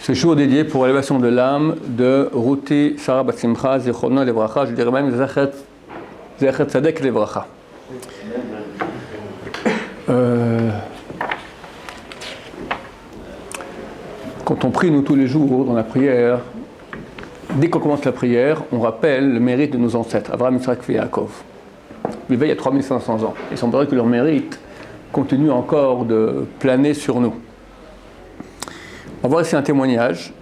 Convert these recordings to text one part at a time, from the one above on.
Ce jour dédié pour l'élévation de l'âme de Ruti Sarah Bat Simcha Zichrono Levracha, je dirais même Zecher Tzadek Levracha. Quand on prie, nous, tous les jours, dans la prière, dès qu'on commence la prière, on rappelle le mérite de nos ancêtres, Abraham, Yitzhak et Yaakov. Ils vivaient il y a 3500 ans. Il semblerait que leur mérite continue encore de planer sur nous. On va voir ici un témoignage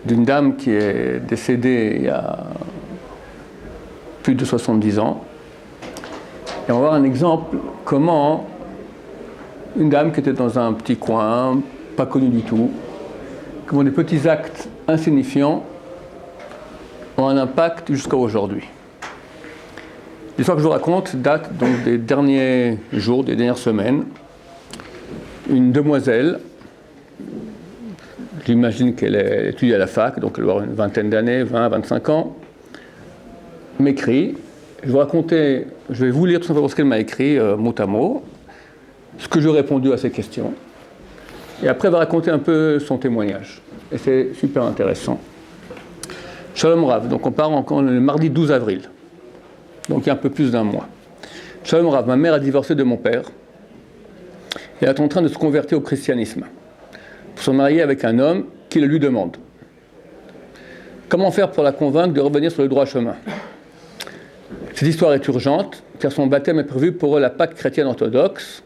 d'une dame qui est décédée il y a plus de 70 ans. Et on va voir un exemple comment une dame qui était dans un petit coin, pas connue du tout, comment des petits actes insignifiants ont un impact jusqu'à aujourd'hui. L'histoire que je vous raconte date donc des derniers jours, des dernières semaines. Une demoiselle, j'imagine qu'elle étudie à la fac, donc elle doit avoir une vingtaine d'années, 20, 25 ans, m'écrit. Je vais vous lire tout simplement ce qu'elle m'a écrit, mot à mot, ce que j'ai répondu à ses questions. Et après, elle va raconter un peu son témoignage. Et c'est super intéressant. Shalom Rav, donc on part encore le mardi 12 avril. Donc il y a un peu plus d'un mois. Shalom Rav, ma mère a divorcé de mon père. Elle est en train de se convertir au christianisme, pour se marier avec un homme qui le lui demande. Comment faire pour la convaincre de revenir sur le droit chemin ? Cette histoire est urgente, car son baptême est prévu pour la Pâque chrétienne orthodoxe.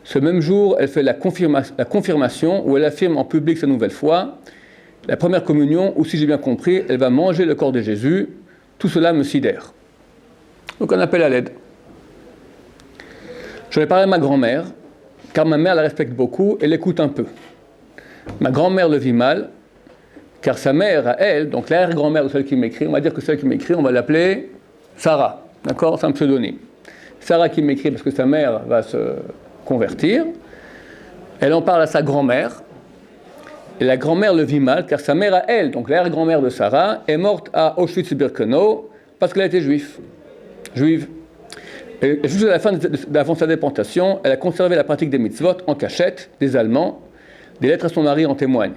Ce même jour, elle fait la confirmation, où elle affirme en public sa nouvelle foi, la première communion, où si j'ai bien compris, elle va manger le corps de Jésus. Tout cela me sidère. Donc on appelle à l'aide. Je vais parler à ma grand-mère, car ma mère la respecte beaucoup et l'écoute un peu. Ma grand-mère le vit mal, car sa mère, à elle, donc l'arrière-grand-mère de celle qui m'écrit, on va dire que celle qui m'écrit, on va l'appeler Sarah, d'accord ? C'est un pseudonyme. Sarah qui m'écrit parce que sa mère va se convertir. Elle en parle à sa grand-mère, et la grand-mère le vit mal, car sa mère à elle, donc l'arrière-grand-mère de Sarah, est morte à Auschwitz-Birkenau parce qu'elle a été juive. Et juste à la fin d'avant sa déportation, elle a conservé la pratique des mitzvot en cachette des Allemands. Des lettres à son mari en témoignent.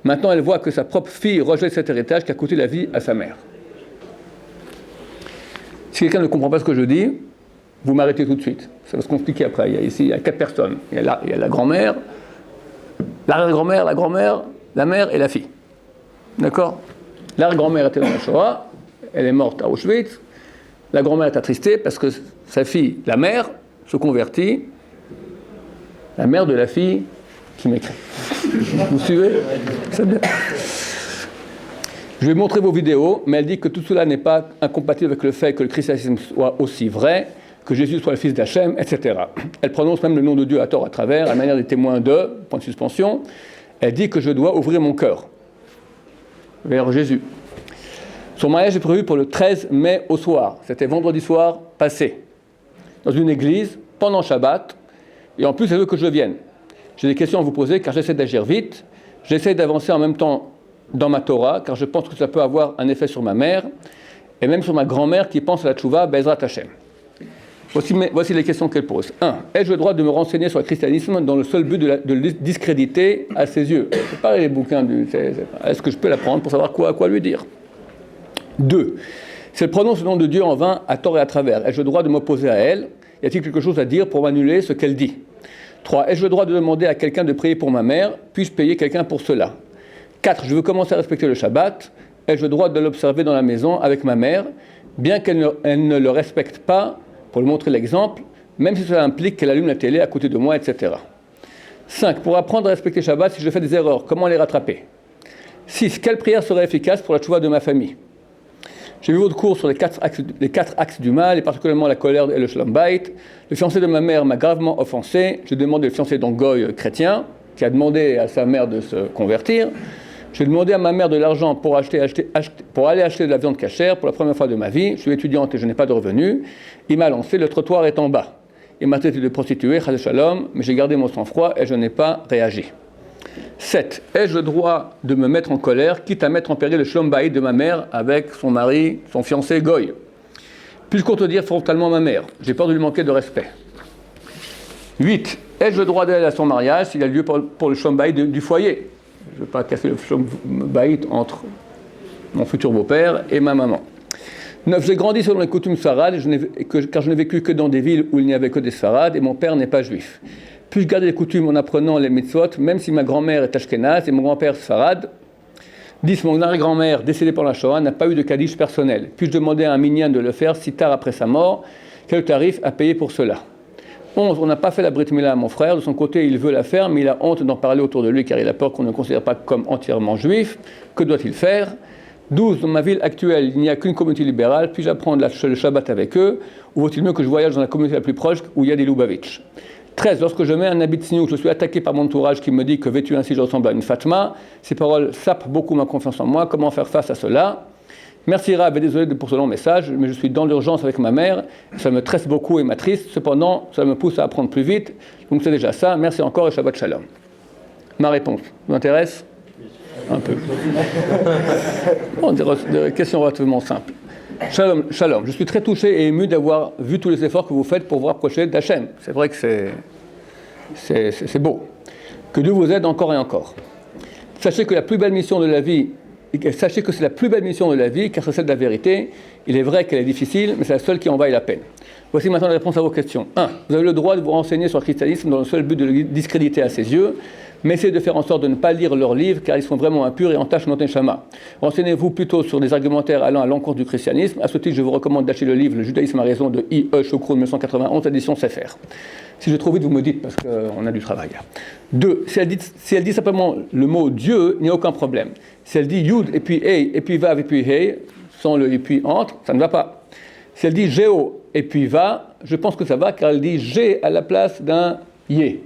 Maintenant, elle voit que sa propre fille rejette cet héritage qui a coûté la vie à sa mère. Si quelqu'un ne comprend pas ce que je dis, vous m'arrêtez tout de suite. Ça va se compliquer après. Il y a 4 personnes. Il y a la grand-mère, l'arrière-grand-mère, la grand-mère, la mère et la fille. D'accord ? L'arrière-grand-mère était dans la Shoah, elle est morte à Auschwitz. La grand-mère est attristée parce que sa fille, la mère, se convertit. La mère de la fille qui m'écrit. Vous suivez ? C'est bien. Je vais montrer vos vidéos, mais elle dit que tout cela n'est pas incompatible avec le fait que le christianisme soit aussi vrai, que Jésus soit le fils d'Hachem, etc. Elle prononce même le nom de Dieu à tort à travers, à la manière des témoins de, point de suspension. Elle dit que je dois ouvrir mon cœur vers Jésus. Son mariage est prévu pour le 13 mai au soir. C'était vendredi soir passé, dans une église, pendant Shabbat, et en plus elle veut que je vienne. J'ai des questions à vous poser, car j'essaie d'agir vite. J'essaie d'avancer en même temps dans ma Torah, car je pense que ça peut avoir un effet sur ma mère, et même sur ma grand-mère qui pense à la tchouva, Bezrat Hashem. Voici les questions qu'elle pose. 1. Ai-je le droit de me renseigner sur le christianisme dans le seul but de le discréditer à ses yeux ? C'est pas les bouquins est-ce que je peux l'apprendre pour savoir quoi lui dire ? 2. Si elle prononce le nom de Dieu en vain, à tort et à travers, ai-je le droit de m'opposer à elle ? Y a-t-il quelque chose à dire pour m'annuler ce qu'elle dit ? 3. Ai-je le droit de demander à quelqu'un de prier pour ma mère ? Puis-je payer quelqu'un pour cela ? 4. Je veux commencer à respecter le Shabbat. Ai-je le droit de l'observer dans la maison avec ma mère, bien qu'elle ne le respecte pas, pour lui montrer l'exemple, même si cela implique qu'elle allume la télé à côté de moi, etc. 5. Pour apprendre à respecter Shabbat, si je fais des erreurs, comment les rattraper ? 6. Quelle prière serait efficace pour la tchouva de ma famille ? J'ai vu votre cours sur les 4 axes du mal, et particulièrement la colère et le shalom bayit. Le fiancé de ma mère m'a gravement offensé. J'ai demandé le fiancé d'un goy chrétien, qui a demandé à sa mère de se convertir. J'ai demandé à ma mère de l'argent pour aller acheter de la viande cachère pour la première fois de ma vie. Je suis étudiante et je n'ai pas de revenus. Il m'a lancé, le trottoir est en bas. Il m'a traité de prostituée, chas shalom, mais j'ai gardé mon sang-froid et je n'ai pas réagi. 7. Ai-je le droit de me mettre en colère, quitte à mettre en péril le shalom bayit de ma mère avec son mari, son fiancé goy ? Puis-je contredire frontalement ma mère ? J'ai peur de lui manquer de respect. 8. Ai-je le droit d'aller à son mariage s'il y a lieu pour le shalom bayit du foyer ? je ne veux pas casser le shalom baït entre mon futur beau-père et ma maman. 9. J'ai grandi selon les coutumes sfarades, car je n'ai vécu que dans des villes où il n'y avait que des sfarades, et mon père n'est pas juif. Puis-je garder les coutumes en apprenant les mitzvot, même si ma grand-mère est ashkénaze et mon grand-père sfarade. 10. Mon arrière-grand-mère, décédée pendant la Shoah, n'a pas eu de kaddish personnel. Puis-je demander à un minyan de le faire si tard après sa mort? Quel tarif à payer pour cela? 11. On n'a pas fait la brit mila à mon frère. De son côté, il veut la faire, mais il a honte d'en parler autour de lui, car il a peur qu'on ne le considère pas comme entièrement juif. Que doit-il faire? 12. Dans ma ville actuelle, il n'y a qu'une communauté libérale. Puis-je apprendre le Shabbat avec eux? Ou vaut-il mieux que je voyage dans la communauté la plus proche, où il y a des Lubavitch? 13. Lorsque je mets un habit tsniout, je suis attaqué par mon entourage qui me dit que vêtu ainsi je ressemble à une Fatma. Ces paroles sapent beaucoup ma confiance en moi. Comment faire face à cela? Merci Rav et désolé pour ce long message, mais je suis dans l'urgence avec ma mère. Ça me stresse beaucoup et m'attriste. Cependant, ça me pousse à apprendre plus vite. Donc c'est déjà ça. Merci encore et Shabbat Shalom. Ma réponse vous intéresse? Un peu. Bon, des questions relativement simples. Shalom, shalom. Je suis très touché et ému d'avoir vu tous les efforts que vous faites pour vous rapprocher d'Hachem. C'est vrai que c'est beau. Que Dieu vous aide encore et encore. Sachez que la plus belle mission de la vie, sachez que c'est la plus belle mission de la vie, car c'est celle de la vérité. Il est vrai qu'elle est difficile, mais c'est la seule qui en vaille la peine. Voici maintenant les réponses à vos questions. 1. Vous avez le droit de vous renseigner sur le christianisme dans le seul but de le discréditer à ses yeux, mais essayez de faire en sorte de ne pas lire leurs livres, car ils sont vraiment impurs et entachent notre neshama. Renseignez-vous plutôt sur des argumentaires allant à l'encontre du christianisme. À ce titre, je vous recommande d'acheter le livre Le judaïsme a raison de I.E. Chokroun, 1991, édition Sefer. Si je trouve vite, vous me dites, parce qu'on a du travail. 2. Si elle dit simplement le mot Dieu, il n'y a aucun problème. Si elle dit Yud, et puis Hey, et puis Vav, et puis Hey, sans le et puis entre, ça ne va pas. Si elle dit Géo, et puis Va, je pense que ça va, car elle dit G à la place d'un Yé.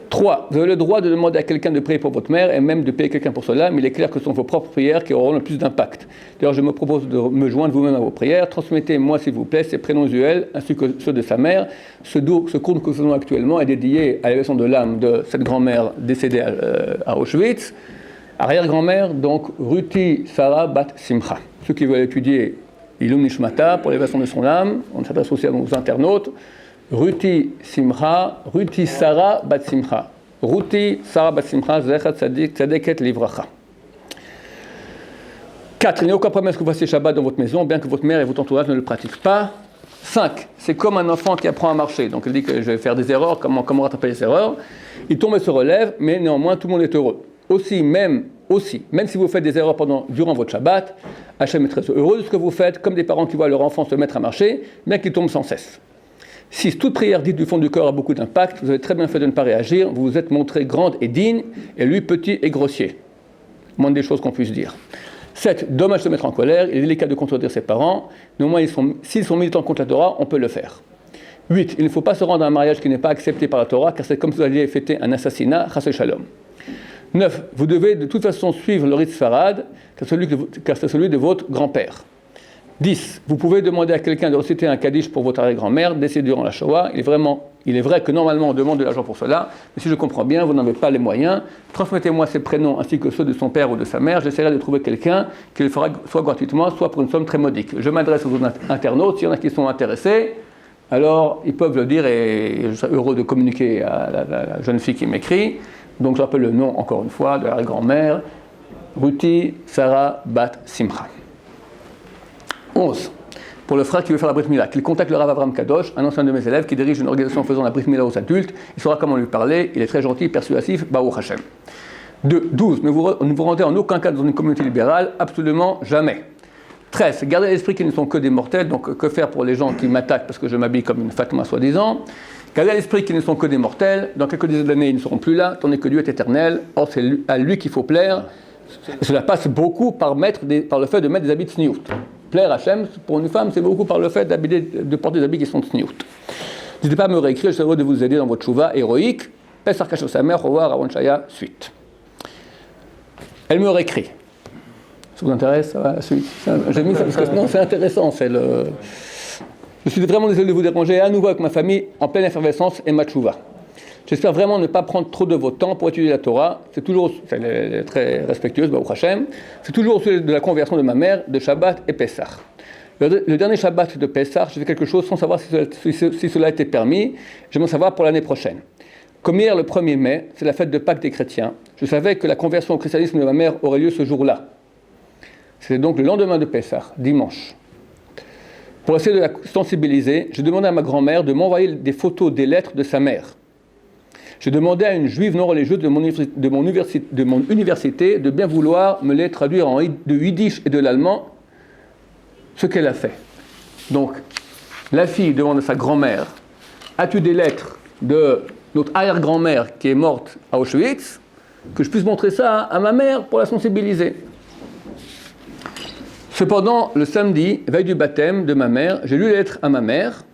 3. Vous avez le droit de demander à quelqu'un de prier pour votre mère et même de payer quelqu'un pour cela, mais il est clair que ce sont vos propres prières qui auront le plus d'impact. D'ailleurs, je me propose de me joindre vous-même à vos prières. Transmettez-moi, s'il vous plaît, ses prénoms usuels ainsi que ceux de sa mère. Ce cours que nous faisons actuellement est dédié à l'élévation de l'âme de cette grand-mère décédée à Auschwitz. Arrière-grand-mère, donc Ruti Sarah Bat Simcha. Ceux qui veulent étudier Ilum Nishmata pour l'élévation de son âme, on s'adresse aussi à nos internautes. Ruti Simcha, Ruti Sarah Bat Simcha. Ruti Sarah Bat Simcha, Zechat Tzadeket Livracha. 4. Il n'y a aucun problème à ce que vous fassiez Shabbat dans votre maison, bien que votre mère et votre entourage ne le pratiquent pas. 5. C'est comme un enfant qui apprend à marcher. Donc elle dit que je vais faire des erreurs, comment rattraper les erreurs. Il tombe et se relève, mais néanmoins tout le monde est heureux. Aussi, même si vous faites des erreurs durant votre Shabbat, Hachem est très heureux de ce que vous faites, comme des parents qui voient leur enfant se mettre à marcher, bien qu'il tombe sans cesse. 6. Toute prière dite du fond du cœur a beaucoup d'impact. Vous avez très bien fait de ne pas réagir. Vous vous êtes montré grande et digne, et lui petit et grossier. Moins des choses qu'on puisse dire. 7. Dommage de se mettre en colère. Il est délicat de contredire ses parents. Néanmoins, s'ils sont militants contre la Torah, on peut le faire. 8. Il ne faut pas se rendre à un mariage qui n'est pas accepté par la Torah, car c'est comme si vous alliez fêter un assassinat. Chas Shalom. 9. Vous devez de toute façon suivre le rite Sfarad, car c'est celui de votre grand-père. 10. Vous pouvez demander à quelqu'un de réciter un kaddish pour votre arrière-grand-mère, décédée durant la Shoah. Il est vrai que normalement on demande de l'argent pour cela, mais si je comprends bien, vous n'en avez pas les moyens. Transmettez-moi ses prénoms ainsi que ceux de son père ou de sa mère. J'essaierai de trouver quelqu'un qui le fera soit gratuitement, soit pour une somme très modique. Je m'adresse aux internautes. S'il y en a qui sont intéressés, alors ils peuvent le dire et je serai heureux de communiquer à la jeune fille qui m'écrit. Donc je rappelle le nom encore une fois de la grand-mère, Ruti Sarah Bat Simcha. 11. Pour le frère qui veut faire la Brit Mila, qu'il contacte le Rav Avram Kadosh, un ancien de mes élèves qui dirige une organisation faisant la Brit Mila aux adultes. Il saura comment lui parler. Il est très gentil, persuasif, Baruch Hashem. 12. Ne vous rendez en aucun cas dans une communauté libérale, absolument jamais. 13. Gardez à l'esprit qu'ils ne sont que des mortels, donc que faire pour les gens qui m'attaquent parce que je m'habille comme une Fatma soi-disant. Gardez à l'esprit qu'ils ne sont que des mortels, dans quelques dizaines d'années ils ne seront plus là, tandis que Dieu est éternel. Or c'est à lui qu'il faut plaire. Et cela passe beaucoup par le fait de mettre des habits tsniout. Plaire à Hachem, pour une femme, c'est beaucoup par le fait de porter des habits qui sont tsniout. N'hésitez pas à me réécrire, je serai heureux de vous aider dans votre chouva héroïque. Pesach Kachos Samer, au revoir, Aaron Shaya, suite. Elle me réécrit. Ça vous intéresse, ça va, la suite? J'ai mis ça parce que non, c'est intéressant, Je suis vraiment désolé de vous déranger à nouveau avec ma famille en pleine effervescence et ma chouva. J'espère vraiment ne pas prendre trop de votre temps pour étudier la Torah. Elle est très respectueuse, Baruch Hashem. C'est toujours au sujet de la conversion de ma mère, de Shabbat et Pessah. Le dernier Shabbat de Pessah, j'ai fait quelque chose sans savoir si cela était permis. J'aimerais savoir pour l'année prochaine. Comme hier, le 1er mai, c'est la fête de Pâques des chrétiens, je savais que la conversion au christianisme de ma mère aurait lieu ce jour-là. C'était donc le lendemain de Pessah, dimanche. Pour essayer de la sensibiliser, j'ai demandé à ma grand-mère de m'envoyer des photos des lettres de sa mère. J'ai demandé à une juive non religieuse de mon université de bien vouloir me les traduire de yiddish et de l'allemand, ce qu'elle a fait. Donc, la fille demande à sa grand-mère, as-tu des lettres de notre arrière-grand-mère qui est morte à Auschwitz, que je puisse montrer ça à ma mère pour la sensibiliser. Cependant, le samedi, veille du baptême de ma mère, j'ai lu les lettres à ma mère.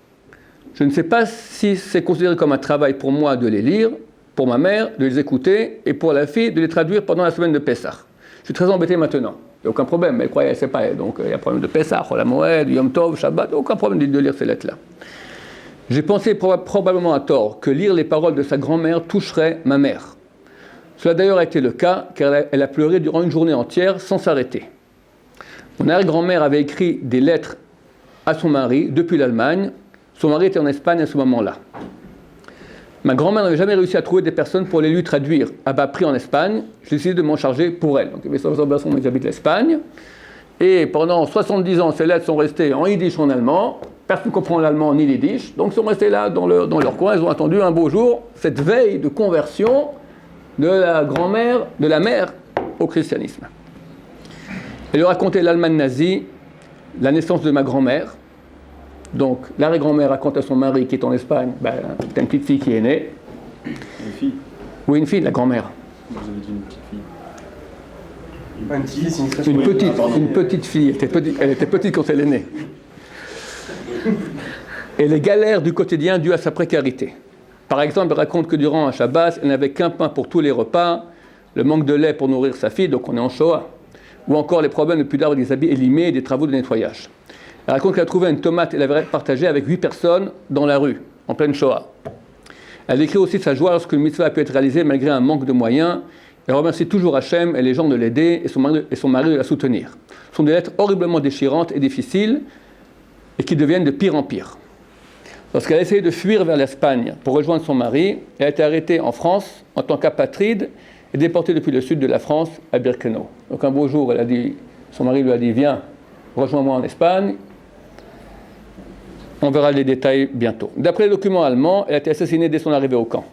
Je ne sais pas si c'est considéré comme un travail pour moi de les lire, pour ma mère de les écouter, et pour la fille de les traduire pendant la semaine de Pessah. Je suis très embêté maintenant. Il n'y a aucun problème, elle croyait, elle ne sait pas. Donc il y a problème de Pessah, la Moed, Yom Tov, Shabbat, aucun problème de lire ces lettres-là. J'ai pensé probablement à tort que lire les paroles de sa grand-mère toucherait ma mère. Cela d'ailleurs a été le cas, car elle a pleuré durant une journée entière sans s'arrêter. Mon arrière-grand-mère avait écrit des lettres à son mari depuis l'Allemagne. Son mari était en Espagne à ce moment-là. Ma grand-mère n'avait jamais réussi à trouver des personnes pour les lui traduire à bas prix en Espagne. J'ai décidé de m'en charger pour elle. Donc il y avait 60 personnes qui habitent l'Espagne. Et pendant 70 ans, ces lettres sont restées en yiddish ou en allemand. Personne ne comprend l'allemand ni l'yiddish. Donc ils sont restés là dans leur coin. Ils ont attendu un beau jour cette veille de conversion de la grand-mère, de la mère au christianisme. Elle lui racontait l'Allemagne nazie, la naissance de ma grand-mère. Donc, l'arrière-grand-mère raconte à son mari qui est en Espagne, t'as une petite fille qui est née. Une fille? Oui, une fille, la grand-mère. Vous avez dit une petite fille. Une petite fille, c'est une expression. Une petite fille, elle était petite quand elle est née. Et les galères du quotidien dues à sa précarité. Par exemple, elle raconte que durant un Shabbat, elle n'avait qu'un pain pour tous les repas, le manque de lait pour nourrir sa fille, donc on est en Shoah. Ou encore les problèmes de pudeur des habits élimés et des travaux de nettoyage. Elle raconte qu'elle a trouvé une tomate et l'avait partagée avec 8 personnes dans la rue, en pleine Shoah. Elle décrit aussi sa joie lorsque le mitzvah a pu être réalisé malgré un manque de moyens. Elle remercie toujours Hachem et les gens de l'aider et son mari de la soutenir. Ce sont des lettres horriblement déchirantes et difficiles et qui deviennent de pire en pire. Lorsqu'elle a essayé de fuir vers l'Espagne pour rejoindre son mari, elle a été arrêtée en France en tant qu'apatride et déportée depuis le sud de la France à Birkenau. Donc un beau jour, son mari lui a dit « Viens, rejoins-moi en Espagne ». On verra les détails bientôt. D'après les documents allemands, elle a été assassinée dès son arrivée au camp.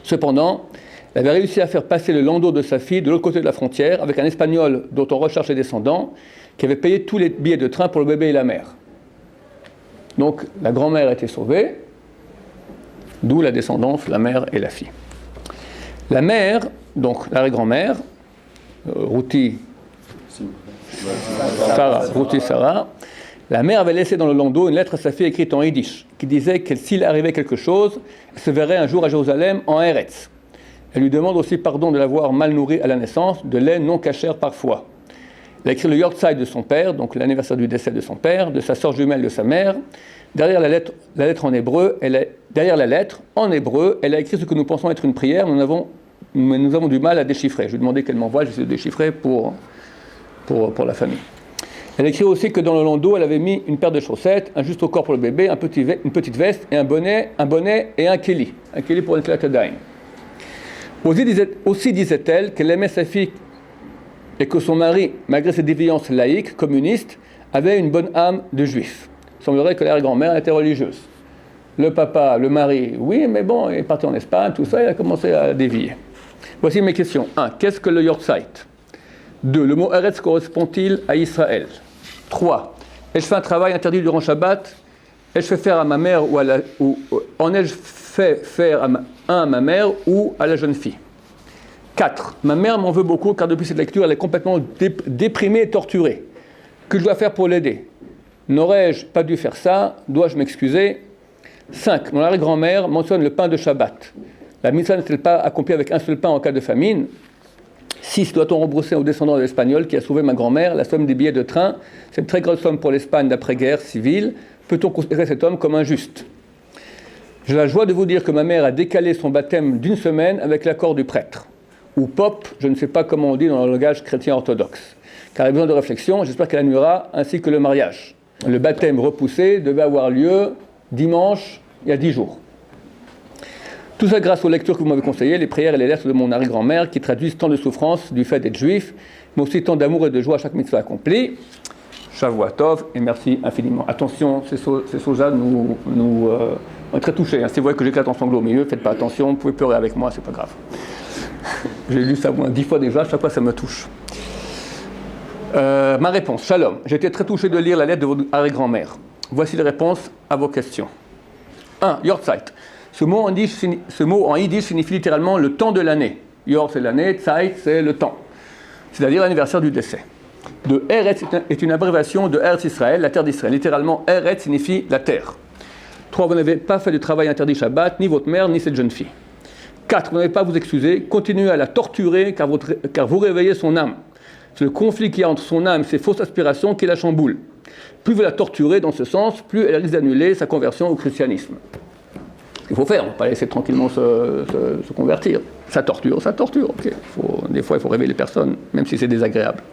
Cependant, elle avait réussi à faire passer le landau de sa fille de l'autre côté de la frontière avec un Espagnol dont on recherche les descendants, qui avait payé tous les billets de train pour le bébé et la mère. Donc la grand-mère a été sauvée, d'où la descendance, la mère et la fille. La mère, donc l'arrière-grand-mère, Ruti Sarah, la mère avait laissé dans le landau une lettre à sa fille écrite en yiddish, qui disait que s'il arrivait quelque chose, elle se verrait un jour à Jérusalem en Eretz. Elle lui demande aussi pardon de l'avoir mal nourrie à la naissance, de lait non cachère parfois. Elle a écrit le Yortzeit de son père, donc l'anniversaire du décès de son père, de sa sœur jumelle de sa mère. Derrière la lettre en hébreu, elle a écrit ce que nous pensons être une prière, mais nous avons du mal à déchiffrer. Je lui ai demandé qu'elle m'envoie, j'essaie de déchiffrer pour la famille. Elle écrit aussi que dans le landau, elle avait mis une paire de chaussettes, un juste au corps pour le bébé, une petite veste et un bonnet et un kéli pour une tlatadaïn. Aussi disait-elle qu'elle aimait sa fille et que son mari, malgré ses déviances laïques, communistes, avait une bonne âme de juif. Il semblerait que l'arrière-grand-mère était religieuse. Le papa, le mari, oui, mais bon, il est parti en Espagne, tout ça, il a commencé à dévier. Voici mes questions. 1. Qu'est-ce que le Yortzeit? 2. Le mot Eretz correspond-il à Israël? 3. Ai-je fait un travail interdit durant Shabbat? Ai-je fait faire à ma mère en ai-je fait faire à ma mère ou à la jeune fille? 4. Ma mère m'en veut beaucoup car depuis cette lecture, elle est complètement déprimée et torturée. Que je dois faire pour l'aider? N'aurais-je pas dû faire ça? Dois-je m'excuser? 5. Mon arrière-grand-mère mentionne le pain de Shabbat. La mitzvah n'est-elle pas accomplie avec un seul pain en cas de famine? 6. Doit-on rembourser aux descendants de l'Espagnol qui a sauvé ma grand-mère la somme des billets de train? C'est une très grosse somme pour l'Espagne d'après-guerre civile. Peut-on considérer cet homme comme injuste? J'ai la joie de vous dire que ma mère a décalé son baptême d'une semaine avec l'accord du prêtre. Ou pope, je ne sais pas comment on dit dans le langage chrétien orthodoxe. Car elle a besoin de réflexion, j'espère qu'elle annulera, ainsi que le mariage. Le baptême repoussé devait avoir lieu dimanche, il y a 10 jours. Tout ça grâce aux lectures que vous m'avez conseillées, les prières et les lettres de mon arrière-grand-mère qui traduisent tant de souffrance du fait d'être juif, mais aussi tant d'amour et de joie à chaque mitzvah accompli. Shavua Tov, et merci infiniment. Attention, ces sojas on est très touchés. Si vous voyez que j'éclate en sanglots au milieu, faites pas attention, vous pouvez pleurer avec moi, c'est pas grave. J'ai lu ça au moins 10 fois déjà, chaque fois ça me touche. Ma réponse, Shalom. J'ai été très touché de lire la lettre de votre arrière-grand-mère. Voici les réponses à vos questions. 1. Yortzeit. Ce mot en yiddish signifie littéralement le temps de l'année. Yor, c'est l'année, Zeit, c'est le temps. C'est-à-dire l'anniversaire du décès. 2. Eretz est une abréviation de Eretz Israël, la terre d'Israël. Littéralement, Eretz signifie la terre. 3. Vous n'avez pas fait de travail interdit Shabbat, ni votre mère, ni cette jeune fille. 4. Vous n'avez pas à vous excuser, continuez à la torturer car vous réveillez son âme. C'est le conflit qu'il y a entre son âme et ses fausses aspirations qui la chamboule. Plus vous la torturez dans ce sens, plus elle risque d'annuler sa conversion au christianisme. Il faut faire, on ne peut pas laisser tranquillement se convertir. Ça torture. Okay. Des fois, il faut réveiller les personnes, même si c'est désagréable.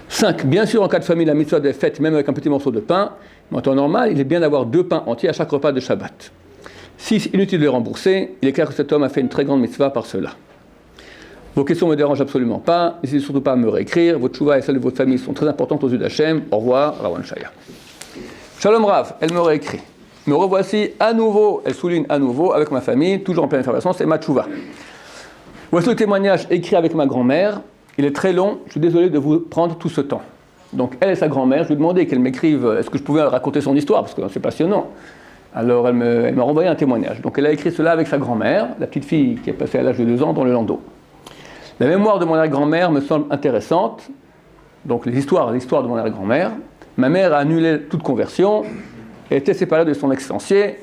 5. Bien sûr, en cas de famille, la mitzvah est faite même avec un petit morceau de pain. Mais en temps normal, il est bien d'avoir 2 pains entiers à chaque repas de Shabbat. 6. Inutile de les rembourser. Il est clair que cet homme a fait une très grande mitzvah par cela. Vos questions ne me dérangent absolument pas. N'hésitez surtout pas à me réécrire. Votre tchouva et celle de votre famille sont très importantes aux yeux d'Hachem. Au revoir, Rawan Shaya. Shalom Rav, elle me réécrit. Me revoici à nouveau, elle souligne à nouveau, avec ma famille, toujours en pleine effervescence, et ma tchouva. Voici le témoignage écrit avec ma grand-mère. Il est très long, je suis désolé de vous prendre tout ce temps. Donc elle et sa grand-mère, je lui ai demandé qu'elle m'écrive, est-ce que je pouvais raconter son histoire, parce que c'est passionnant. Alors elle m'a renvoyé un témoignage. Donc elle a écrit cela avec sa grand-mère, la petite fille qui est passée à l'âge de 2 ans dans le landau. La mémoire de mon arrière-grand-mère me semble intéressante. Donc l'histoire de mon arrière-grand-mère. Ma mère a annulé toute conversion et était séparée de son ex-fiancé.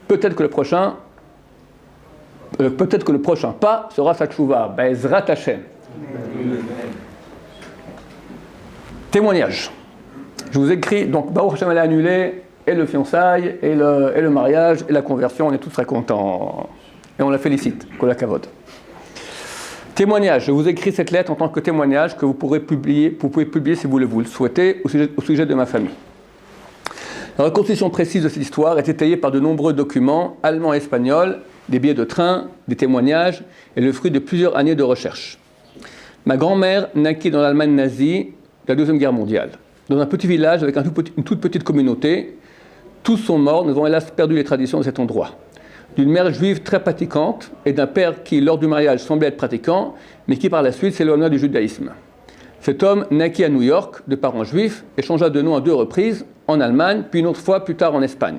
Peut-être que le prochain pas sera sa tchouva. Be'ezrat Hashem. Témoignage. Je vous écris, donc Baruch Hashem, elle a annulé et le fiançailles, et le mariage, et la conversion. On est tous très contents. Et on la félicite. Kol hakavod. Témoignage. Je vous écris cette lettre en tant que témoignage que vous pouvez publier si vous le souhaitez au sujet de ma famille. La reconstitution précise de cette histoire est étayée par de nombreux documents allemands et espagnols, des billets de train, des témoignages et le fruit de plusieurs années de recherche. Ma grand-mère naquit dans l'Allemagne nazie de la Deuxième Guerre mondiale, dans un petit village avec une toute petite communauté. Tous sont morts, nous avons hélas perdu les traditions de cet endroit. D'une mère juive très pratiquante et d'un père qui, lors du mariage, semblait être pratiquant, mais qui par la suite s'éloigna du judaïsme. Cet homme naquit à New York, de parents juifs, et changea de nom à 2 reprises, en Allemagne, puis une autre fois plus tard en Espagne.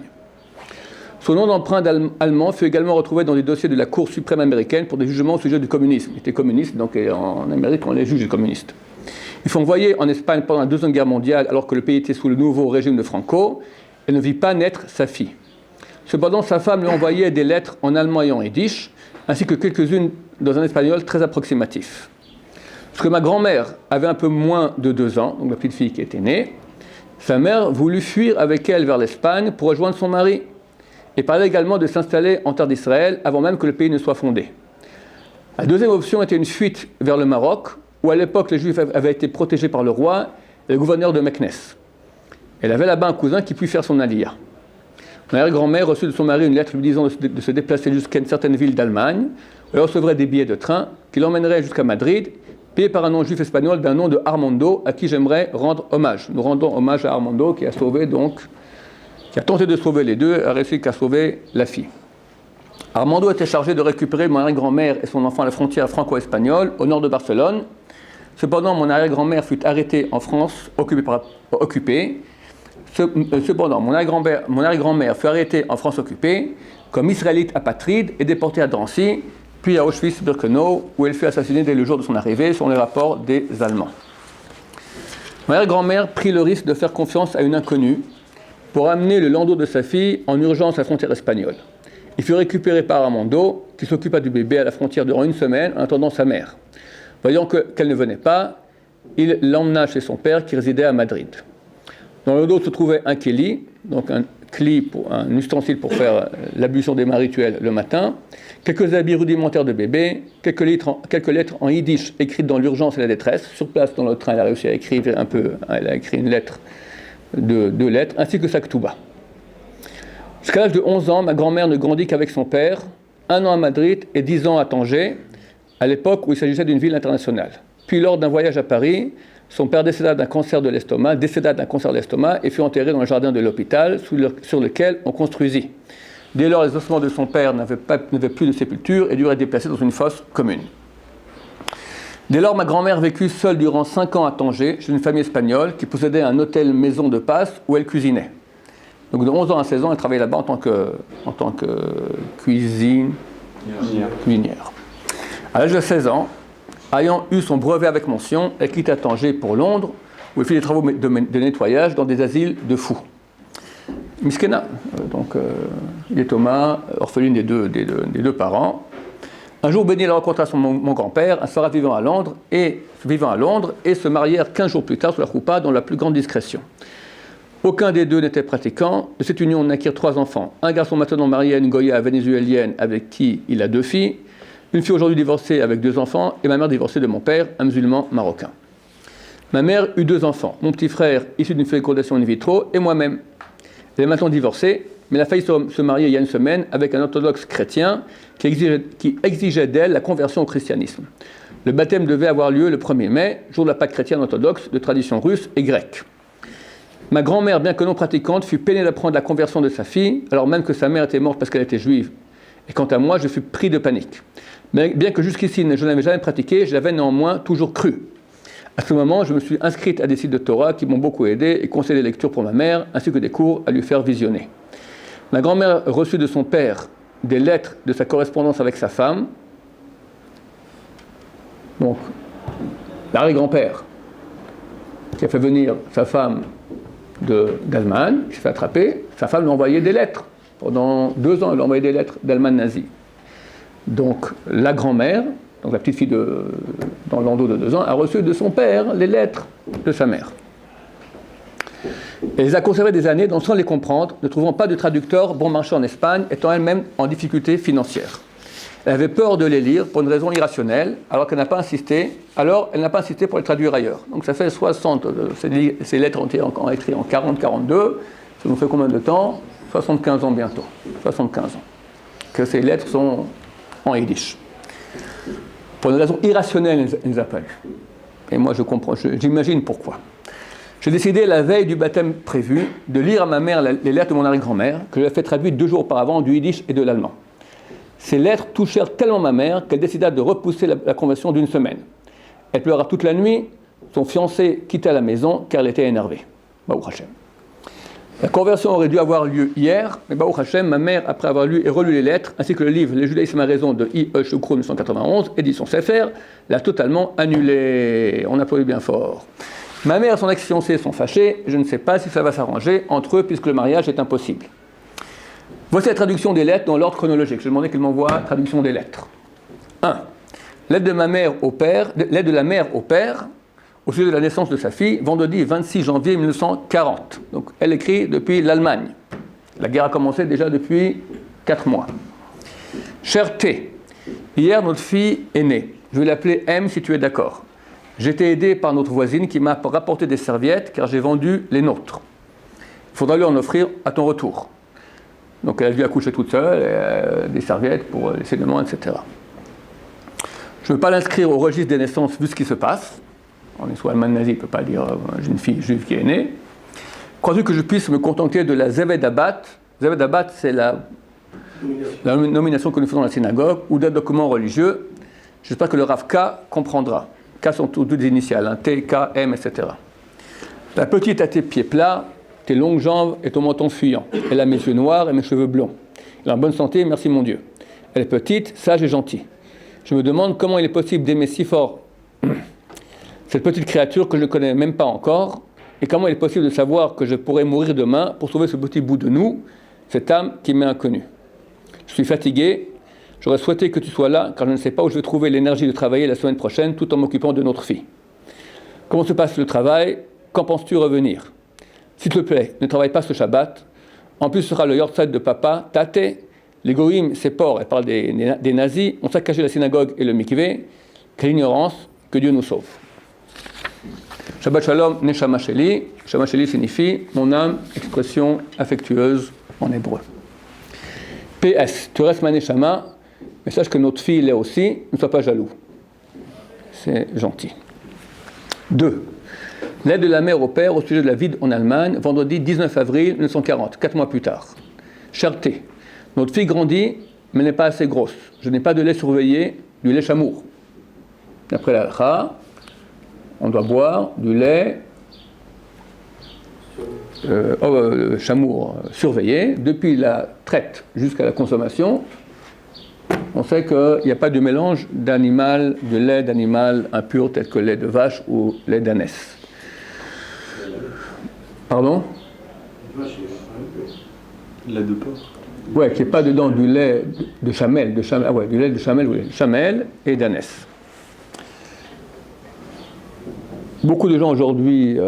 Son nom d'emprunt allemand fut également retrouvé dans des dossiers de la Cour suprême américaine pour des jugements au sujet du communisme. Il était communiste, donc en Amérique, on les juge communistes. Il fut envoyé en Espagne pendant la Deuxième Guerre mondiale, alors que le pays était sous le nouveau régime de Franco, et ne vit pas naître sa fille. Cependant, sa femme lui envoyait des lettres en allemand et en yiddish, ainsi que quelques-unes dans un espagnol très approximatif. Parce que ma grand-mère avait un peu moins de 2 ans, donc la petite fille qui était née, sa mère voulut fuir avec elle vers l'Espagne pour rejoindre son mari, et parlait également de s'installer en terre d'Israël avant même que le pays ne soit fondé. La deuxième option était une fuite vers le Maroc, où à l'époque les Juifs avaient été protégés par le roi et le gouverneur de Meknes. Elle avait là-bas un cousin qui put faire son aliyah. Mon arrière-grand-mère reçut de son mari une lettre lui disant de se déplacer jusqu'à une certaine ville d'Allemagne, où elle recevrait des billets de train qui l'emmèneraient jusqu'à Madrid, payés par un nom juif espagnol d'un nom de Armando, à qui j'aimerais rendre hommage. Nous rendons hommage à Armando qui a tenté de sauver les deux, a réussi qu'à sauver la fille. Armando était chargé de récupérer mon arrière-grand-mère et son enfant à la frontière franco-espagnole, au nord de Barcelone. Cependant, mon arrière-grand-mère fut arrêtée en France, occupée. Cependant, mon arrière-grand-mère fut arrêtée en France occupée comme israélite apatride et déportée à Drancy, puis à Auschwitz-Birkenau, où elle fut assassinée dès le jour de son arrivée, selon les rapports des Allemands. Mon arrière-grand-mère prit le risque de faire confiance à une inconnue pour amener le landau de sa fille en urgence à la frontière espagnole. Il fut récupéré par Armando, qui s'occupa du bébé à la frontière durant 1 semaine en attendant sa mère. Voyant qu'elle ne venait pas, il l'emmena chez son père qui résidait à Madrid. Dans le dos se trouvait un keli, donc un ustensile pour faire l'ablution des mains rituelles le matin, quelques habits rudimentaires de bébé, quelques lettres en yiddish écrites dans l'urgence et la détresse. Sur place, dans le train, elle a réussi à écrire elle a écrit une lettre, 2 lettres, ainsi que sa ktuba. Jusqu'à l'âge de 11 ans, ma grand-mère ne grandit qu'avec son père, 1 an à Madrid et 10 ans à Tanger, à l'époque où il s'agissait d'une ville internationale. Puis lors d'un voyage à Paris, son père décéda d'un cancer de l'estomac et fut enterré dans le jardin de l'hôpital sur lequel on construisit. Dès lors, les ossements de son père n'avaient plus de sépulture et durent être déplacés dans une fosse commune. Dès lors, ma grand-mère vécut seule durant 5 ans à Tanger, chez une famille espagnole qui possédait un hôtel maison de passe où elle cuisinait. Donc de 11 ans à 16 ans, elle travaillait là-bas en tant que cuisinière. À l'âge de 16 ans, ayant eu son brevet avec mention, elle quitta Tanger pour Londres, où elle fit des travaux de nettoyage dans des asiles de fous. Miskena, il est Thomas, orpheline des deux parents. Un jour, Benny la rencontra mon grand-père, un soir vivant à Londres, et se marièrent 15 jours plus tard sous la choupa dans la plus grande discrétion. Aucun des deux n'était pratiquant. De cette union, on naquirent 3 enfants. Un garçon maintenant marié à une Goya vénézuélienne avec qui il a 2 filles. Une fille aujourd'hui divorcée avec 2 enfants, et ma mère divorcée de mon père, un musulman marocain. Ma mère eut 2 enfants. Mon petit frère, issu d'une fécondation in vitro, et moi-même. Elle est maintenant divorcée, mais elle a failli se marier il y a une semaine avec un orthodoxe chrétien qui exigeait d'elle la conversion au christianisme. Le baptême devait avoir lieu le 1er mai, jour de la Pâque chrétienne orthodoxe de tradition russe et grecque. Ma grand-mère, bien que non pratiquante, fut peinée d'apprendre la conversion de sa fille, alors même que sa mère était morte parce qu'elle était juive. Et quant à moi, je fus pris de panique. Mais bien que jusqu'ici je n'avais jamais pratiqué, je l'avais néanmoins toujours cru. À ce moment, je me suis inscrite à des sites de Torah qui m'ont beaucoup aidé et conseillé des lectures pour ma mère, ainsi que des cours à lui faire visionner. Ma grand-mère reçut de son père des lettres de sa correspondance avec sa femme, donc l'arrière-grand-père, qui a fait venir sa femme d'Allemagne, qui s'est fait attraper. Sa femme lui a envoyé des lettres. Pendant 2 ans, elle lui a envoyé des lettres d'Allemagne nazie. Donc la grand-mère, donc la petite fille dans le landau de 2 ans, a reçu de son père les lettres de sa mère. Elle les a conservées des années, donc sans les comprendre, ne trouvant pas de traducteur bon marché en Espagne, étant elle-même en difficulté financière. Elle avait peur de les lire pour une raison irrationnelle, alors elle n'a pas insisté pour les traduire ailleurs. Donc ça fait 60, ces lettres ont été écrites en 40-42, ça nous fait combien de temps ? 75 ans bientôt, 75 ans, que ces lettres sont en yiddish. Pour une raison irrationnelle, elle les a pas lues. Et moi j'imagine pourquoi. J'ai décidé, la veille du baptême prévu, de lire à ma mère les lettres de mon arrière-grand-mère, que je lui ai fait traduire 2 jours auparavant du yiddish et de l'allemand. Ces lettres touchèrent tellement ma mère qu'elle décida de repousser la conversion d'1 semaine. Elle pleura toute la nuit, son fiancé quitta la maison car elle était énervée. Baruch Hashem. La conversion aurait dû avoir lieu hier, mais Baruch Hashem, ma mère, après avoir lu et relu les lettres, ainsi que le livre Les judaïsmes à raison de I.E. Shukro 1991, édition Sefer, l'a totalement annulé. On applaudit bien fort. Ma mère et son ex-fiancé sont fâchés, je ne sais pas si ça va s'arranger entre eux puisque le mariage est impossible. Voici la traduction des lettres dans l'ordre chronologique. Je demandais qu'elle m'envoie la traduction des lettres. 1. Lettre de la mère au père, au sujet de la naissance de sa fille, vendredi 26 janvier 1940. Donc elle écrit depuis l'Allemagne. La guerre a commencé déjà depuis 4 mois. Cher T, hier notre fille est née. Je vais l'appeler M si tu es d'accord. J'ai été aidé par notre voisine qui m'a rapporté des serviettes car j'ai vendu les nôtres. Il faudra lui en offrir à ton retour. Donc elle a dû accoucher toute seule, des serviettes pour les saignements, etc. Je ne veux pas l'inscrire au registre des naissances vu ce qui se passe. On est sous Allemagne nazie, il ne peut pas dire j'ai une fille juive qui est née. Crois-tu que je puisse me contenter de la Zeved Abat ? Zeved Abat, c'est la nomination que nous faisons dans la synagogue, ou d'un document religieux. J'espère que le Rav K comprendra. K sont toutes des initiales, T, K, M, etc. La petite a tes pieds plats, tes longues jambes et ton menton fuyant. Elle a mes yeux noirs et mes cheveux blonds. Elle est en bonne santé, merci mon Dieu. Elle est petite, sage et gentille. Je me demande comment il est possible d'aimer si fort cette petite créature que je ne connais même pas encore, et comment il est possible de savoir que je pourrais mourir demain pour sauver ce petit bout de nous, cette âme qui m'est inconnue. Je suis fatigué, j'aurais souhaité que tu sois là, car je ne sais pas où je vais trouver l'énergie de travailler la semaine prochaine tout en m'occupant de notre fille. Comment se passe le travail ? Quand penses-tu revenir ? S'il te plaît, ne travaille pas ce Shabbat. En plus, ce sera le yortzeit de papa, Tate. Les goïms, ces porcs, elle parle des nazis, ont saccagé la synagogue et le mikvé. Quelle ignorance, que Dieu nous sauve. Shabbat Shalom, Neshama Sheli. Neshama Sheli signifie mon âme, expression affectueuse en hébreu. PS, tu restes ma Neshama, mais sache que notre fille l'est aussi, ne sois pas jaloux. C'est gentil. 2. L'aide de la mère au père au sujet de la vie en Allemagne, vendredi 19 avril 1940, 4 mois plus tard. Cherté. Notre fille grandit, mais elle n'est pas assez grosse. Je n'ai pas de lait surveillé, du lait chamour. D'après la halakha, on doit boire du lait chamour surveillé, depuis la traite jusqu'à la consommation. On sait qu'il n'y a pas de mélange de lait d'animal impur tel que lait de vache ou lait d'ânesse. Pardon ? Lait de porc. Ouais, qu'il n'y ait pas dedans du lait de chamelle, du lait de chamelle, oui, chamelle et d'ânesse. Beaucoup de gens aujourd'hui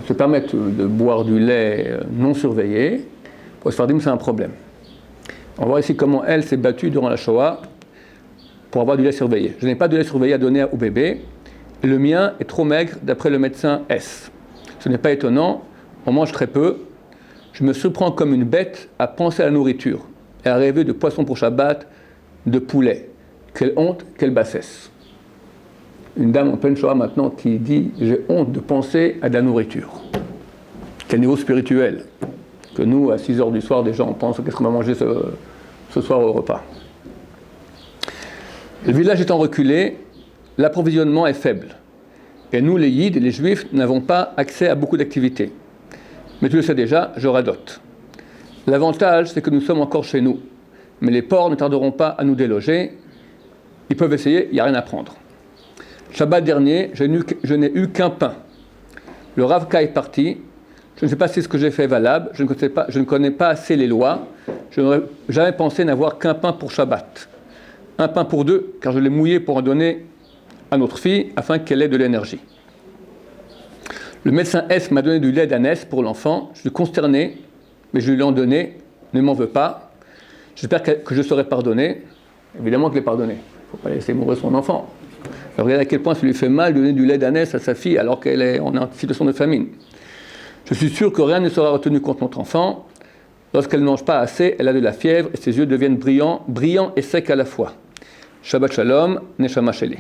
se permettent de boire du lait non surveillé. Pour se faire dire que c'est un problème. On va voir ici comment elle s'est battue durant la Shoah pour avoir du lait surveillé. Je n'ai pas de lait surveillé à donner au bébé. Et le mien est trop maigre d'après le médecin S. Ce n'est pas étonnant, on mange très peu. Je me surprends comme une bête à penser à la nourriture et à rêver de poisson pour Shabbat, de poulet. Quelle honte, quelle bassesse. Une dame en pleine Shoah maintenant qui dit « J'ai honte de penser à de la nourriture ». Quel niveau spirituel que nous, à 6 heures du soir, des gens pensent « Qu'est-ce qu'on va manger ce soir au repas ?» Le village étant reculé, l'approvisionnement est faible. Et nous, les Yidds et les Juifs, n'avons pas accès à beaucoup d'activités. Mais tu le sais déjà, je radote. L'avantage, c'est que nous sommes encore chez nous. Mais les porcs ne tarderont pas à nous déloger. Ils peuvent essayer, il n'y a rien à prendre. Shabbat dernier, je n'ai eu qu'un pain. Le Rav Ka est parti. Je ne sais pas si ce que j'ai fait est valable. Je ne connais pas assez les lois. Je n'aurais jamais pensé n'avoir qu'un pain pour Shabbat. Un pain pour 2, car je l'ai mouillé pour en donner à notre fille, afin qu'elle ait de l'énergie. Le médecin S m'a donné du lait d'ânesse pour l'enfant. Je suis consterné, mais je lui ai donné. Ne m'en veux pas. J'espère que je serai pardonné. Évidemment que je l'ai pardonné. Il ne faut pas laisser mourir son enfant. Alors, regardez à quel point ça lui fait mal de donner du lait d'ânesse à sa fille alors qu'elle est en situation de famine. Je suis sûr que rien ne sera retenu contre notre enfant. Lorsqu'elle ne mange pas assez, elle a de la fièvre et ses yeux deviennent brillants et secs à la fois. Shabbat Shalom, Neshama Sheli.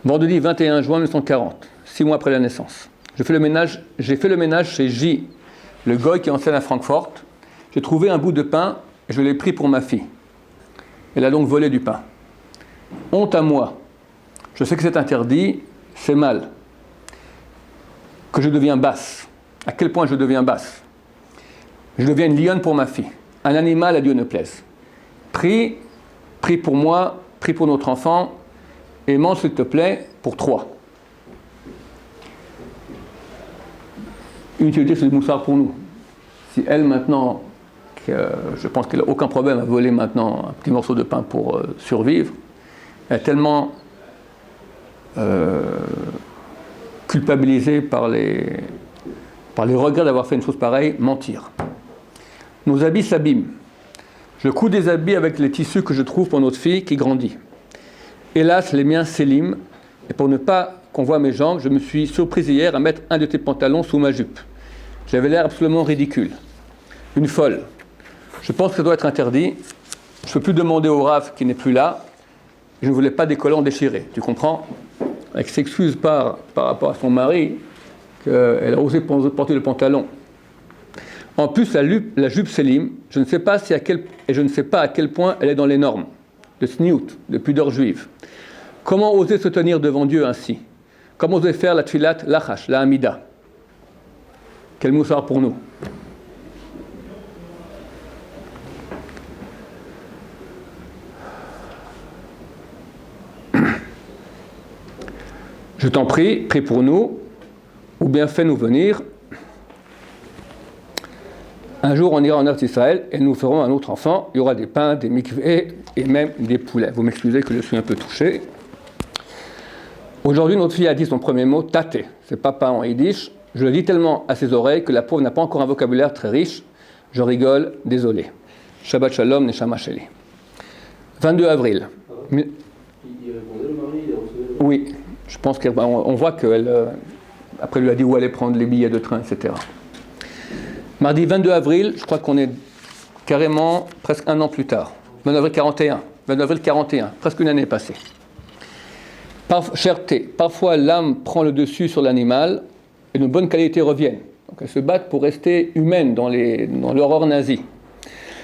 Vendredi 21 juin 1940, 6 mois après la naissance. J'ai fait le ménage chez J, le goy qui enseigne à Francfort. J'ai trouvé un bout de pain et je l'ai pris pour ma fille. Elle a donc volé du pain. Honte à moi. Je sais que c'est interdit, c'est mal. Que je deviens basse. À quel point je deviens basse. Je deviens une lionne pour ma fille. Un animal à Dieu ne plaise. Prie pour moi, prie pour notre enfant, et mange s'il te plaît pour 3. Une utilité, c'est du moussard pour nous. Si elle maintenant, je pense qu'elle n'a aucun problème à voler maintenant un petit morceau de pain pour survivre, elle est tellement culpabilisée par les regrets d'avoir fait une chose pareille, mentir. Nos habits s'abîment. Je couds des habits avec les tissus que je trouve pour notre fille qui grandit. Hélas, les miens s'éliment, et pour ne pas qu'on voie mes jambes, je me suis surprise hier à mettre un de tes pantalons sous ma jupe. J'avais l'air absolument ridicule. Une folle. Je pense que ça doit être interdit. Je ne peux plus demander au Rav qui n'est plus là. Je ne voulais pas des collants déchirés. Tu comprends ? Elle s'excuse par rapport à son mari qu'elle a osé porter le pantalon. En plus, la jupe s'élime. Je ne sais pas à quel point elle est dans les normes de sniout, de pudeur juive. Comment oser se tenir devant Dieu ainsi ? Comment oser faire la tfilat, l'achash, la hamida ? Quel moussard pour nous. Je t'en prie, prie pour nous, ou bien fais-nous venir. Un jour, on ira en Eretz Israël et nous ferons un autre enfant. Il y aura des pains, des mikveh et même des poulets. Vous m'excusez que je suis un peu touché. Aujourd'hui, notre fille a dit son premier mot, tate. C'est papa en yiddish. Je le dis tellement à ses oreilles que la pauvre n'a pas encore un vocabulaire très riche. Je rigole, désolé. Shabbat Shalom, Neshama Sheli. 22 avril. Il répondait le mari, il recevait le... Oui, je pense qu'on voit qu'elle, après, lui a dit où aller prendre les billets de train, etc. Mardi 22 avril, je crois qu'on est carrément presque un an plus tard, 29 avril 41, 29 avril 41, presque une année passée. Cherté, parfois l'âme prend le dessus sur l'animal et de bonnes qualités reviennent. Donc elles se battent pour rester humaines dans l'horreur nazie.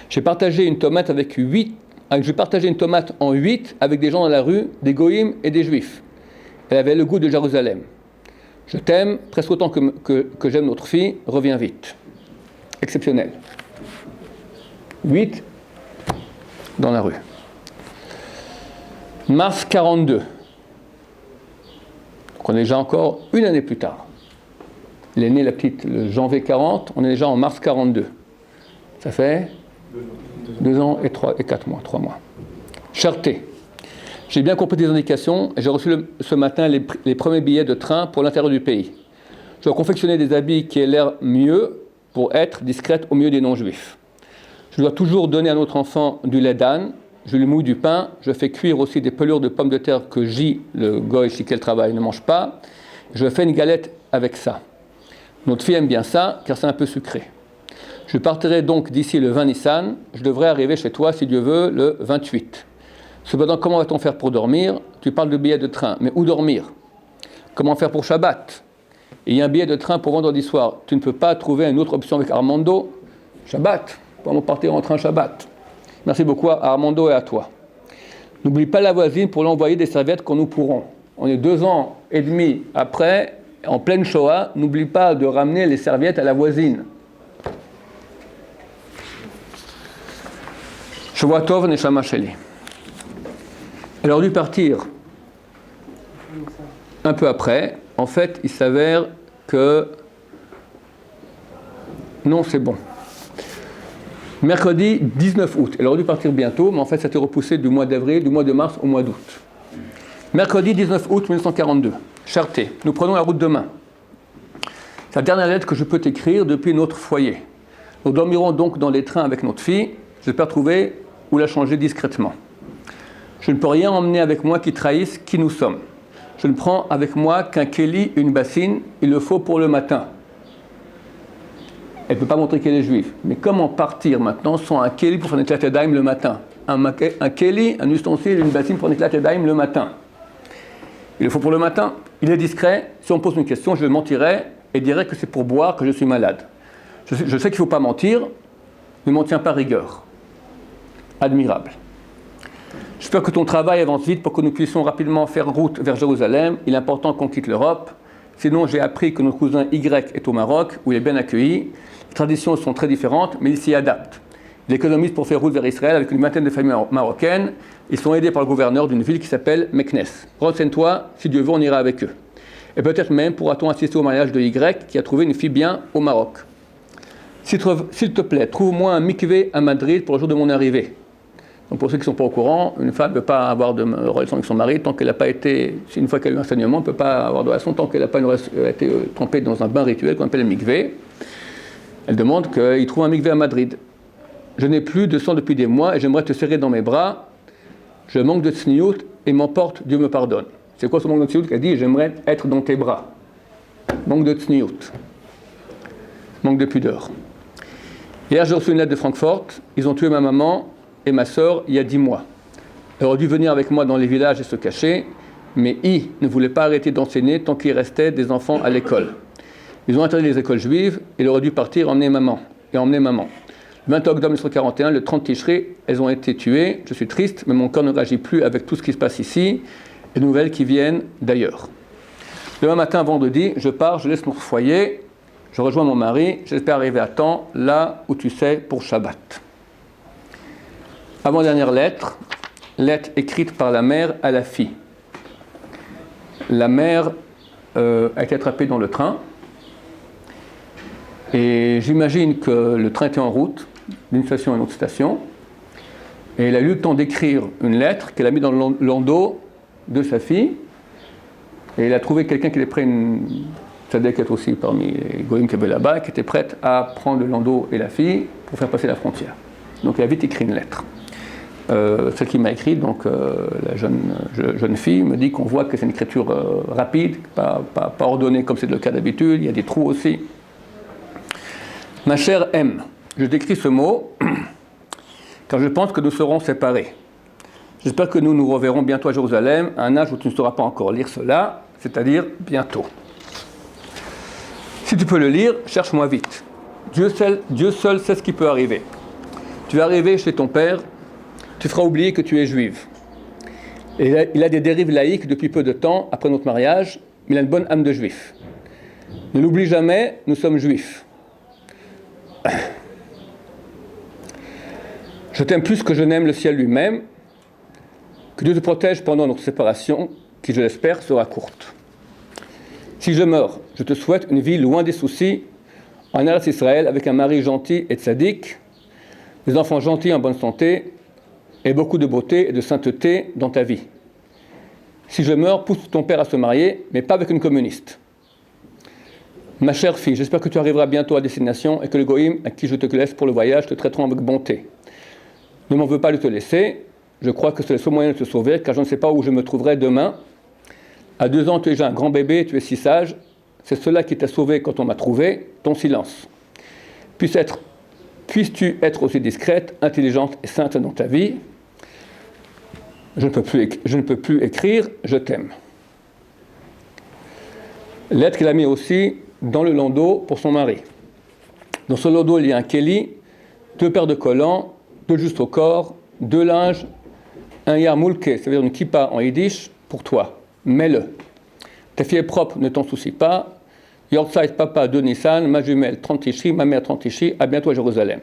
J'ai partagé une tomate en 8 avec des gens dans la rue, des goïms et des juifs. Elle avait le goût de Jérusalem. Je t'aime, presque autant que j'aime notre fille, reviens vite. Exceptionnel. 8 dans la rue. Mars 42. Donc on est déjà encore une année plus tard. Elle est née la petite le janvier 40, on est déjà en mars 42. Ça fait 2 ans et 4 mois, 3 mois. Cherté. J'ai bien compris tes indications et j'ai reçu ce matin les premiers billets de train pour l'intérieur du pays. Je dois confectionner des habits qui aient l'air mieux pour être discrète au milieu des non-juifs. Je dois toujours donner à notre enfant du lait d'âne, je lui mouille du pain, je fais cuire aussi des pelures de pommes de terre que J, le goy chez qui elle travaille, ne mange pas. Je fais une galette avec ça. Notre fille aime bien ça, car c'est un peu sucré. Je partirai donc d'ici le 20 Nissan, je devrais arriver chez toi, si Dieu veut, le 28. Cependant, comment va-t-on faire pour dormir? Tu parles de billets de train, mais où dormir? Comment faire pour Shabbat? Et il y a un billet de train pour vendredi soir. Tu ne peux pas trouver une autre option avec Armando? Shabbat, pour partir en train Shabbat. Merci beaucoup à Armando et à toi. N'oublie pas la voisine pour l'envoyer des serviettes quand nous pourrons. On est 2 ans et demi après, en pleine Shoah, n'oublie pas de ramener les serviettes à la voisine. Shavua Tov Neshama Sheli. Elle aurait dû partir un peu après. En fait, il s'avère que... Non, c'est bon. Mercredi 19 août. Elle aurait dû partir bientôt, mais en fait, ça a été repoussé du mois d'avril, du mois de mars au mois d'août. Mercredi 19 août 1942. Cherté. Nous prenons la route demain. C'est la dernière lettre que je peux t'écrire depuis notre foyer. Nous dormirons donc dans les trains avec notre fille. J'espère trouver où la changer discrètement. Je ne peux rien emmener avec moi qui trahisse qui nous sommes. Je ne prends avec moi qu'un kéli et une bassine. Il le faut pour le matin. Elle ne peut pas montrer qu'elle est juive. Mais comment partir maintenant sans un kéli pour faire un éclat d'âme le matin? Un kéli, un ustensile, une bassine pour un éclat d'âme le matin. Il le faut pour le matin. Il est discret. Si on me pose une question, je mentirai et dirai que c'est pour boire, que je suis malade. Je sais qu'il ne faut pas mentir, ne m'en tiens pas rigueur. Admirable. J'espère que ton travail avance vite pour que nous puissions rapidement faire route vers Jérusalem. Il est important qu'on quitte l'Europe. Sinon, j'ai appris que notre cousin Y est au Maroc, où il est bien accueilli. Les traditions sont très différentes, mais il s'y adapte. Il économise pour faire route vers Israël avec une vingtaine de familles marocaines. Ils sont aidés par le gouverneur d'une ville qui s'appelle Meknes. Renseigne-toi, si Dieu veut, on ira avec eux. Et peut-être même pourra-t-on assister au mariage de Y qui a trouvé une fille bien au Maroc. S'il te plaît, trouve-moi un mikvé à Madrid pour le jour de mon arrivée. Donc pour ceux qui ne sont pas au courant, une femme ne peut pas avoir de relation avec son mari tant qu'elle n'a pas été, une fois qu'elle a eu un enseignement, elle ne peut pas avoir de relation tant qu'elle n'a pas été trempée dans un bain rituel qu'on appelle le mikvé. Elle demande qu'il trouve un mikvé à Madrid. Je n'ai plus de sang depuis des mois et j'aimerais te serrer dans mes bras. Je manque de tsniout et m'emporte, Dieu me pardonne. C'est quoi ce manque de tsniout qu'elle dit? J'aimerais être dans tes bras. Manque de tsniout. Manque de pudeur. Hier, j'ai reçu une lettre de Francfort. Ils ont tué ma maman et ma sœur il y a 10 mois. Elle aurait dû venir avec moi dans les villages et se cacher, mais I ne voulait pas arrêter d'enseigner tant qu'il restait des enfants à l'école. Ils ont interdit les écoles juives, et elle aurait dû partir emmener maman. Le 20 octobre 1941, le 30 Tishri, elles ont été tuées. Je suis triste, mais mon corps ne réagit plus avec tout ce qui se passe ici, et de nouvelles qui viennent d'ailleurs. Demain matin, vendredi, je pars, je laisse mon foyer, je rejoins mon mari, j'espère arriver à temps, là où tu sais, pour Shabbat. Avant-dernière lettre écrite par la mère à la fille. La mère a été attrapée dans le train, et j'imagine que le train était en route, d'une station à une autre station, et elle a eu le temps d'écrire une lettre qu'elle a mis dans le landau de sa fille, et elle a trouvé quelqu'un qui était prêt, une tzadékette aussi parmi les goïms qui avaient là-bas, qui était prête à prendre le landau et la fille pour faire passer la frontière. Donc elle a vite écrit une lettre. Celle qui m'a écrit, donc la jeune fille, me dit qu'on voit que c'est une écriture rapide, pas ordonnée comme c'est le cas d'habitude, il y a des trous aussi. Ma chère M, je décris ce mot, car je pense que nous serons séparés. J'espère que nous nous reverrons bientôt à Jérusalem, à un âge où tu ne sauras pas encore lire cela, c'est-à-dire bientôt. Si tu peux le lire, cherche-moi vite. Dieu seul sait ce qui peut arriver. Tu vas arriver chez ton père, tu feras oublier que tu es juive. Et il a des dérives laïques depuis peu de temps, après notre mariage, mais il a une bonne âme de juif. Ne l'oublie jamais, nous sommes juifs. Je t'aime plus que je n'aime le ciel lui-même. Que Dieu te protège pendant notre séparation, qui, je l'espère, sera courte. Si je meurs, je te souhaite une vie loin des soucis, en Eretz Israël, avec un mari gentil et tzaddik, des enfants gentils en bonne santé, et beaucoup de beauté et de sainteté dans ta vie. Si je meurs, pousse ton père à se marier, mais pas avec une communiste. Ma chère fille, j'espère que tu arriveras bientôt à destination et que les goïms à qui je te laisse pour le voyage te traiteront avec bonté. Ne m'en veux pas de te laisser, je crois que c'est le seul moyen de te sauver, car je ne sais pas où je me trouverai demain. À 2 ans, tu es déjà un grand bébé, tu es si sage. C'est cela qui t'a sauvé quand on m'a trouvé, ton silence. Puisses-tu être aussi discrète, intelligente et sainte dans ta vie. Je ne peux plus écrire, je t'aime. Lettre qu'elle a mis aussi dans le landau pour son mari. Dans ce landau, il y a un kéli, 2 paires de collants, 2 justes au corps, 2 linges, un yarmulke, ça veut dire une kippa en yiddish, pour toi. Mets-le. Ta fille est propre, ne t'en soucie pas. Yortzeit papa 2 Nissan, ma jumelle 30 Tishi, ma mère 30 Tishi, à bientôt à Jérusalem.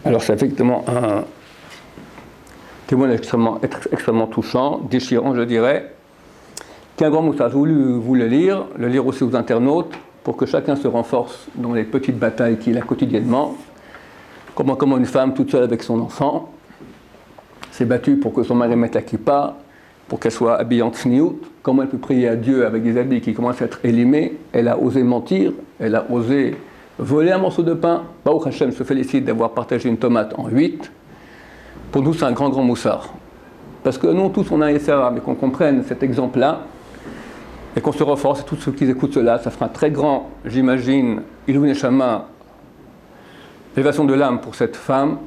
Alors c'est effectivement un témoignage extrêmement touchant, déchirant je dirais, qu'un grand moussage voulu vous le lire aussi aux internautes, pour que chacun se renforce dans les petites batailles qu'il a quotidiennement. Comment une femme toute seule avec son enfant s'est battue pour que son mari mette la kippa, pour qu'elle soit habillée en tsniout, comment elle peut prier à Dieu avec des habits qui commencent à être élimés. Elle a osé mentir, elle a osé voler un morceau de pain. Baruch Hashem se félicite d'avoir partagé une tomate en 8. Pour nous, c'est un grand moussard. Parce que nous tous, on a un Yessara, mais qu'on comprenne cet exemple-là, et qu'on se renforce, et tous ceux qui écoutent cela, ça fera un très grand, j'imagine, Ilou Neshama, l'élévation de l'âme pour cette femme,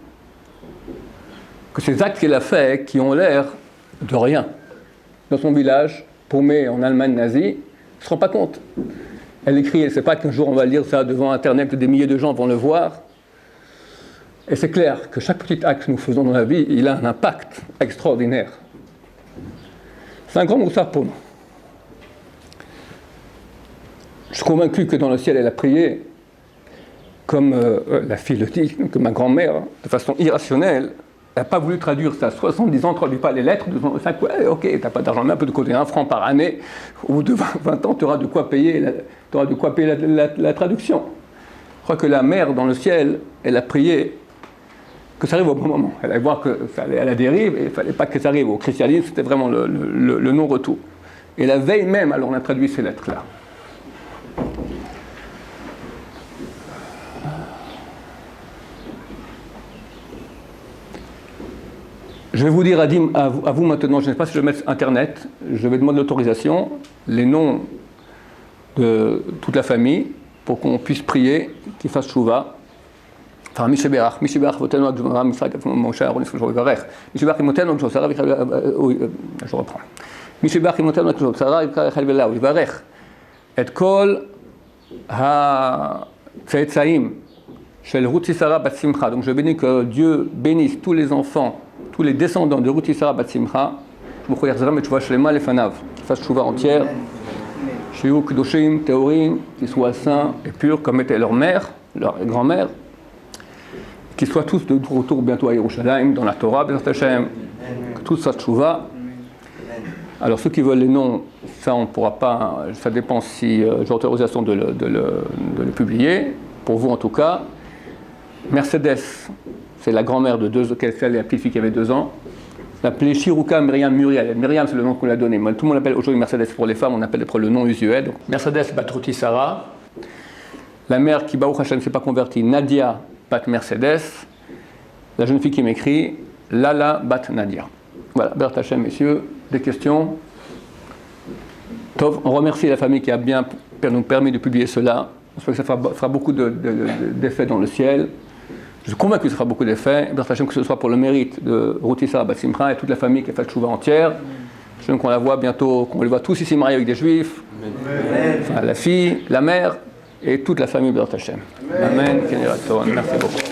que ces actes qu'elle a faits, qui ont l'air de rien, dans son village, paumé en Allemagne nazie, elle ne se rend pas compte. Elle écrit, elle ne sait pas qu'un jour on va lire ça devant Internet, des milliers de gens vont le voir. Et c'est clair que chaque petit acte que nous faisons dans la vie, il a un impact extraordinaire. C'est un grand moussard pour nous. Je suis convaincu que dans le ciel, elle a prié, comme la fille le dit, que ma grand-mère, de façon irrationnelle, elle n'a pas voulu traduire ça. 70 ans, ne traduis pas les lettres. 2 ans, 5, ouais, ok, tu n'as pas d'argent, mets un peu de côté, 1 franc par année. Au bout de 20 ans, tu auras de quoi payer la traduction. Je crois que la mère dans le ciel, elle a prié que ça arrive au bon moment. Elle allait voir que ça allait à la dérive et il ne fallait pas que ça arrive. Au christianisme, c'était vraiment le non-retour. Et la veille même, alors on a traduit ces lettres-là. Je vais vous dire à vous maintenant, je ne sais pas si je vais mettre Internet, je vais demander l'autorisation, les noms de toute la famille, pour qu'on puisse prier, qu'ils fassent Tchouva. Enfin, Mishéberach, Votenu, Akjomara, Misrak, Moshe, Aaron, Ishvavarech. Mishéberach, Imotenu, Akjomara, je reprends. Mishéberach, Imotenu, Akjomara, Ivarech. Et Kol ha-Tzaitzaim, Shel Ruth Sisara Bat Simcha. Donc je bénis que Dieu bénisse tous les enfants, tous les descendants de Ruth Sisara Bat Simcha. Je me crois que et Tchouva Shlema Lefanav, qui fassent Tchouva entière. Shiu Kedoshim, Théorim, qu'ils soient saints et purs comme était leur mère, leur grand-mère. Qu'ils soient tous de retour bientôt à Yerushalayim, dans la Torah, Bezrat Hashem, que tous fassent Tchouva. Alors ceux qui veulent les noms, ça on ne pourra pas, ça dépend si j'ai autorisation de le publier. Pour vous en tout cas, Mercedes, c'est la grand-mère de 2 ans, elle est la petite fille qui avait 2 ans. L'appelait Shiruka Myriam Muriel. Myriam, c'est le nom qu'on lui a donné. Tout le monde appelle aujourd'hui Mercedes pour les femmes, on appelle le nom usuel. Donc, Mercedes Batruti Sarah. La mère qui, Baruch Hashem, ne s'est pas convertie, Nadia Bat Mercedes. La jeune fille qui m'écrit, Lala Bat Nadia. Voilà, Bezrat Hashem, messieurs, des questions. Tov, on remercie la famille qui a bien nous permis de publier cela. J'espère que ça fera beaucoup d'effets dans le ciel. Je suis convaincu que ça fera beaucoup d'effets. Que ce soit pour le mérite de Routissa Batsimcha et toute la famille qui a fait Tchouva entière. Je veux qu'on la voit bientôt, qu'on les voit tous ici mariés avec des juifs. Enfin, la fille, la mère et toute la famille de Hashem. Amen. Merci beaucoup.